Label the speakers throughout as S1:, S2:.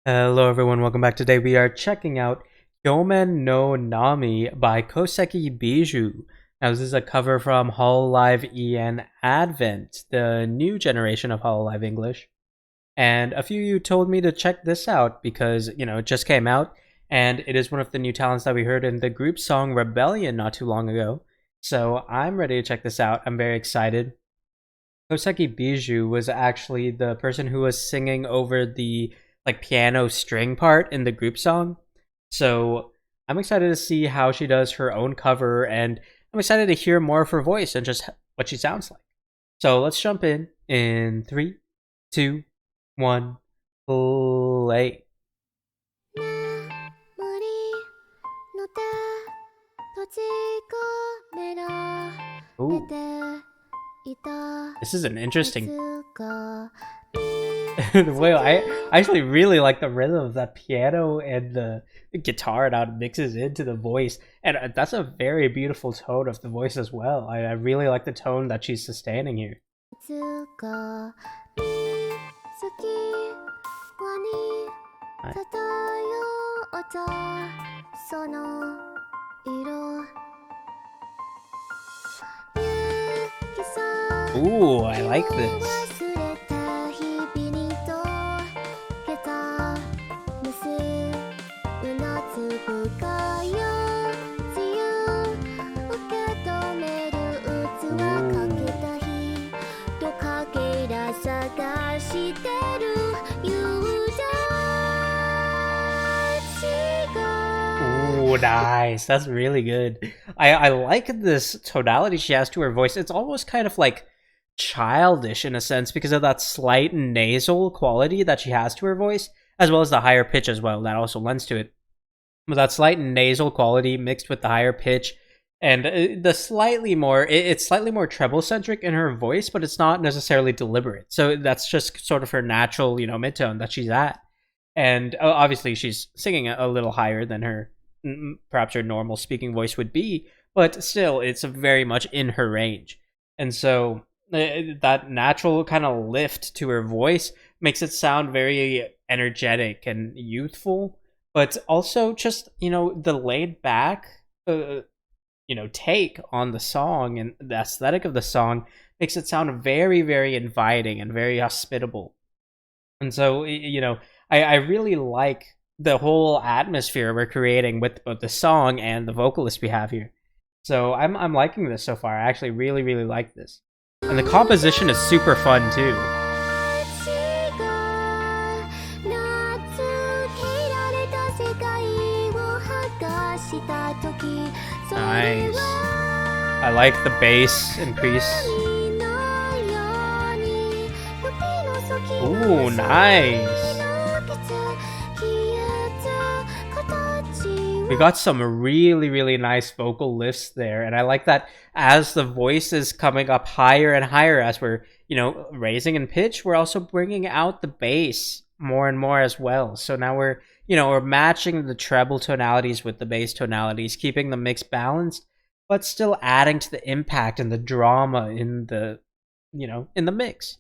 S1: Hello everyone, welcome back. Today we are checking out Kyoumen no Nami by KOSEKI Bijou. Now this is a cover from hololive en Advent, the new generation of hololive English. And a few of you told me to check this out because, it just came out and it is one of the new talents that we heard in the group song Rebellion not too long ago. So I'm ready to check this out. I'm very excited. KOSEKI Bijou was actually the person who was singing over the piano string part in the group song. So I'm excited to see how she does her own cover, and I'm excited to hear more of her voice and just what she sounds like. So let's jump in 3, 2, 1, play. Ooh. This is an interesting well, I actually really like the rhythm of that piano and the guitar and how it mixes into the voice. And that's a very beautiful tone of the voice as well. I really like the tone that she's sustaining here. Ooh, I like this. Ooh, nice. That's really good. I like this tonality she has to her voice. It's almost kind of like childish in a sense because of that slight nasal quality that she has to her voice, as well as the higher pitch as well. That also lends to it. But that slight nasal quality mixed with the higher pitch and the slightly more, it's slightly more treble centric in her voice, but it's not necessarily deliberate. So that's just sort of her natural, mid-tone that she's at. And obviously she's singing a little higher than her, perhaps her normal speaking voice would be, but still it's very much in her range. And so that natural kind of lift to her voice makes it sound very energetic and youthful, but also just, the laid back, take on the song and the aesthetic of the song makes it sound very, very inviting and very hospitable. And so, I really like the whole atmosphere we're creating with both the song and the vocalist we have here. So I'm liking this so far. I actually really, really like this. And the composition is super fun too. Nice. I like the bass increase. Ooh, nice. We got some really, really nice vocal lifts there, and I like that as the voice is coming up higher and higher as we're, raising in pitch, we're also bringing out the bass more and more as well. So now we're matching the treble tonalities with the bass tonalities, keeping the mix balanced, but still adding to the impact and the drama in the, in the mix.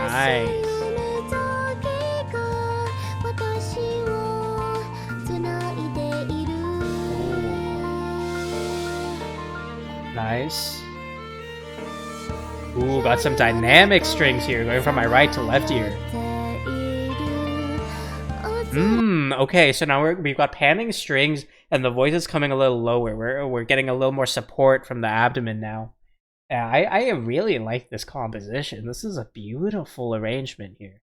S1: Nice. Nice. Ooh, got some dynamic strings here, going from my right to left ear. Okay, so now we've got panning strings, and the voice is coming a little lower. We're getting a little more support from the abdomen now. Yeah, I really like this composition. This is a beautiful arrangement here.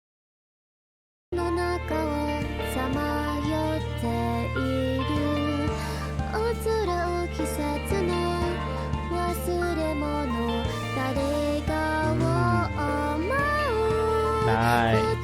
S1: Nice.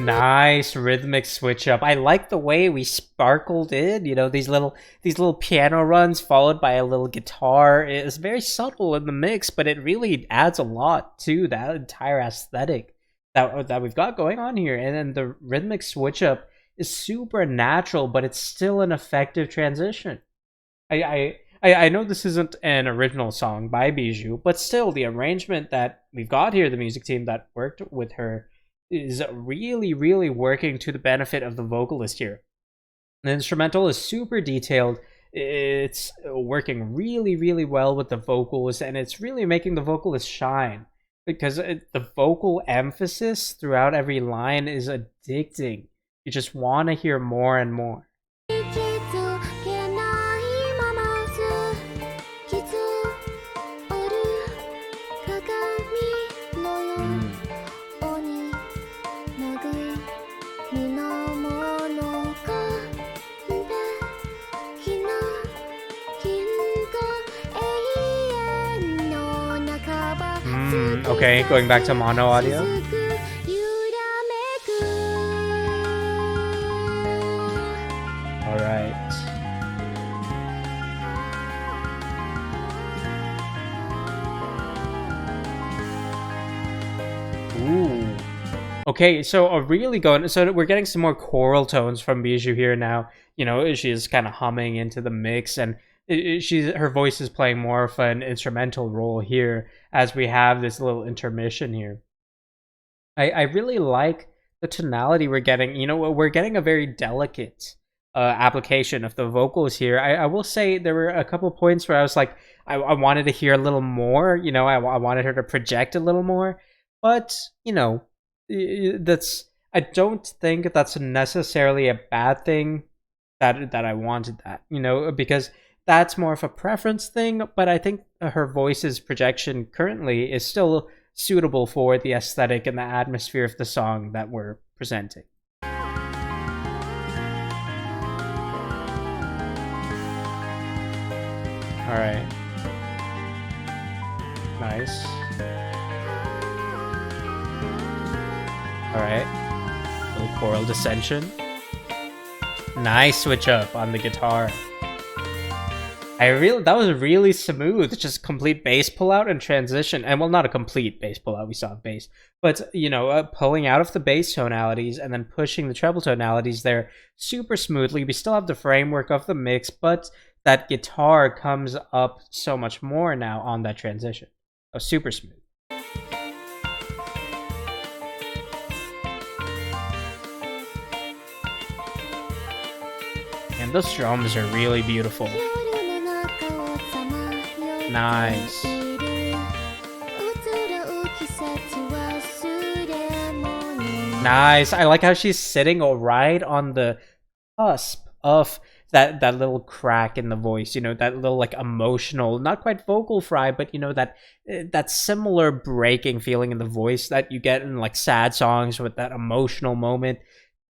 S1: Nice rhythmic switch up. I like the way we sparkled in, you know, these little piano runs followed by a little guitar. It's very subtle in the mix, but it really adds a lot to that entire aesthetic that we've got going on here. And then the rhythmic switch up is super natural, but it's still an effective transition. I know this isn't an original song by Bijou, but still the arrangement that we've got here, the music team that worked with her, is really, really working to the benefit of the vocalist here. The instrumental is super detailed. It's working really, really well with the vocals, and it's really making the vocalist shine because the vocal emphasis throughout every line is addicting. You just want to hear more and more. Okay, going back to mono audio. Alright. Ooh. Okay, so we're getting some more choral tones from Bijou here now. You know, she's kind of humming into the mix, and her voice is playing more of an instrumental role here as we have this little intermission here. I really like the tonality we're getting. You know, we're getting a very delicate application of the vocals here. I will say there were a couple points where I was like, I wanted to hear a little more. You know, I wanted her to project a little more, but you know, I don't think that's necessarily a bad thing that I wanted that. You know, because that's more of a preference thing, but I think her voice's projection currently is still suitable for the aesthetic and the atmosphere of the song that we're presenting. Alright. Nice. Alright. Little choral dissension. Nice switch up on the guitar. That was really smooth, just complete bass pullout and transition. And well, not a complete bass pullout, we saw bass, but you know, pulling out of the bass tonalities and then pushing the treble tonalities there super smoothly. We still have the framework of the mix, but that guitar comes up so much more now on that transition. Oh, super smooth. And those drums are really beautiful. Nice. Nice. I like how she's sitting right on the cusp of that little crack in the voice, you know, that little like emotional, not quite vocal fry, but you know, that similar breaking feeling in the voice that you get in like sad songs with that emotional moment.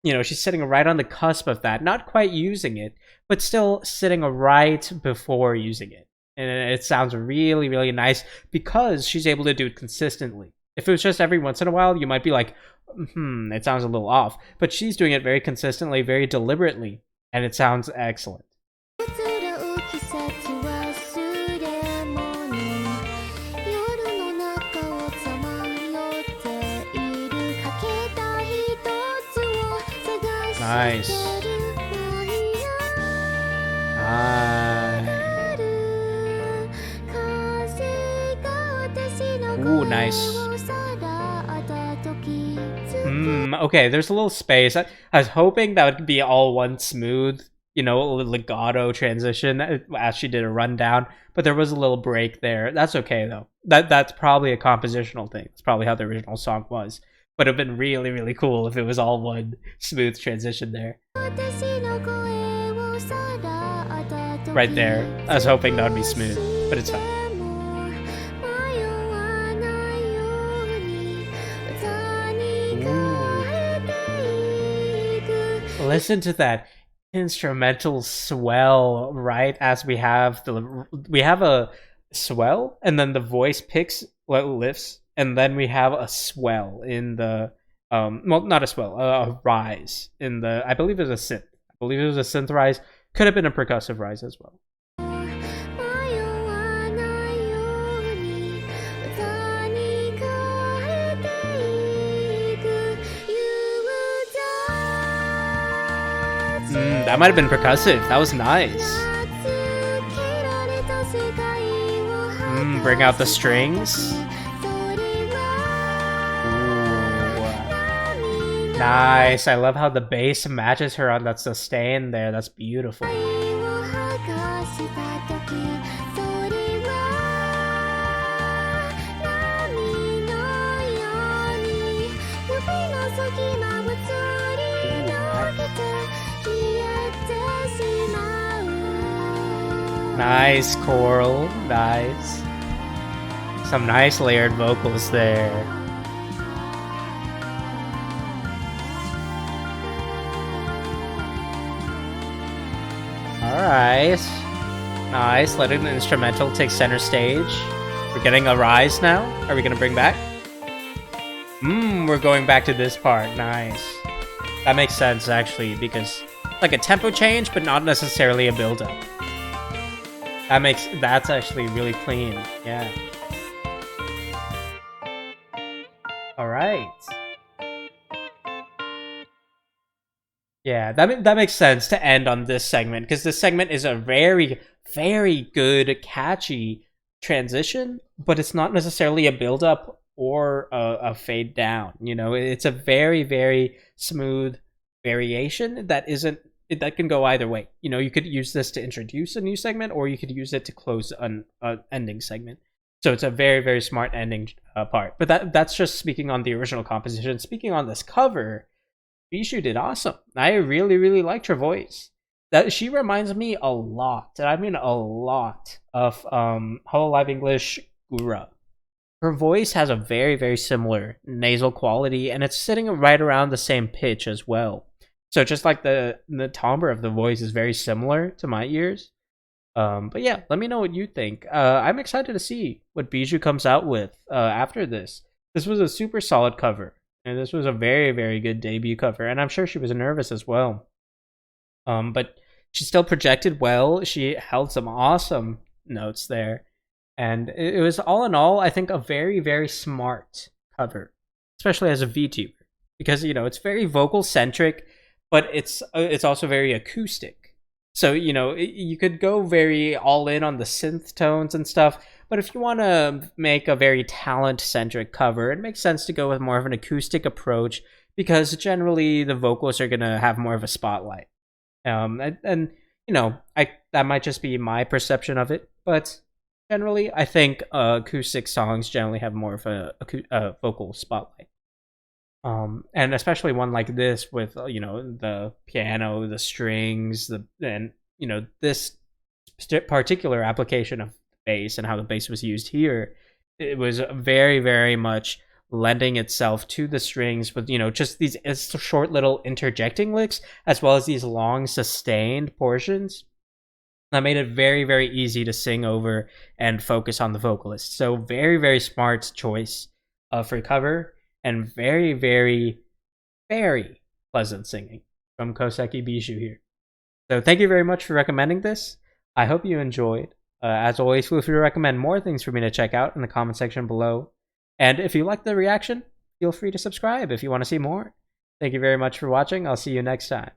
S1: You know, she's sitting right on the cusp of that, not quite using it, but still sitting right before using it. And it sounds really, really nice because she's able to do it consistently. If it was just every once in a while, you might be like, it sounds a little off. But she's doing it very consistently, very deliberately, and it sounds excellent. Nice. Ooh, nice. Okay, there's a little space. I was hoping that would be all one smooth, you know, legato transition as she did a rundown, but there was a little break there. That's okay though. That's probably a compositional thing. It's probably how the original song was. But it'd been really, really cool if it was all one smooth transition there. Right there. I was hoping that would be smooth, but it's fine. Listen to that instrumental swell, right? As we have a swell, and then the voice lifts, and then we have a swell in the Well, not as well, a rise in the, I believe it was a synth. I believe it was a synth rise. Could have been a percussive rise as well. That might have been percussive. That was nice. Bring out the strings. Ooh. Nice. I love how the bass matches her on that sustain there. That's beautiful. Nice choral, nice. Some nice layered vocals there. Alright. Nice, letting the instrumental take center stage. We're getting a rise now. Are we gonna bring back? We're going back to this part, nice. That makes sense actually, because like a tempo change, but not necessarily a build-up. That's actually really clean, yeah. Alright. Yeah, that makes sense to end on this segment, because this segment is a very, very good, catchy transition, but it's not necessarily a build-up or a fade down, you know? It's a very, very smooth variation that can go either way. You know, you could use this to introduce a new segment, or you could use it to close an ending segment. So it's a very, very smart ending part. But that's just speaking on the original composition. Speaking on this cover, Bijou did awesome. I really, really liked her voice. She reminds me a lot, and I mean a lot, of hololive English Gura. Her voice has a very, very similar nasal quality, and it's sitting right around the same pitch as well. So just like the timbre of the voice is very similar to my ears. But yeah, let me know what you think. I'm excited to see what Bijou comes out with after this. This was a super solid cover, and this was a very, very good debut cover, and I'm sure she was nervous as well. But she still projected well. She held some awesome notes there, and it was all in all, I think, a very, very smart cover, especially as a VTuber, because you know it's very vocal centric, but it's also very acoustic. So, you know, you could go very all in on the synth tones and stuff, but if you want to make a very talent-centric cover, it makes sense to go with more of an acoustic approach, because generally the vocals are going to have more of a spotlight. And you know, that might just be my perception of it, but generally I think acoustic songs generally have more of a vocal spotlight. And especially one like this with, you know, the piano, the strings, and you know, this particular application of bass and how the bass was used here, it was very, very much lending itself to the strings with, you know, just these short little interjecting licks, as well as these long sustained portions that made it very, very easy to sing over and focus on the vocalist. So very, very smart choice for cover. And very, very, very pleasant singing from KOSEKI Bijou here. So thank you very much for recommending this. I hope you enjoyed. As always, feel free to recommend more things for me to check out in the comment section below. And if you like the reaction, feel free to subscribe if you want to see more. Thank you very much for watching. I'll see you next time.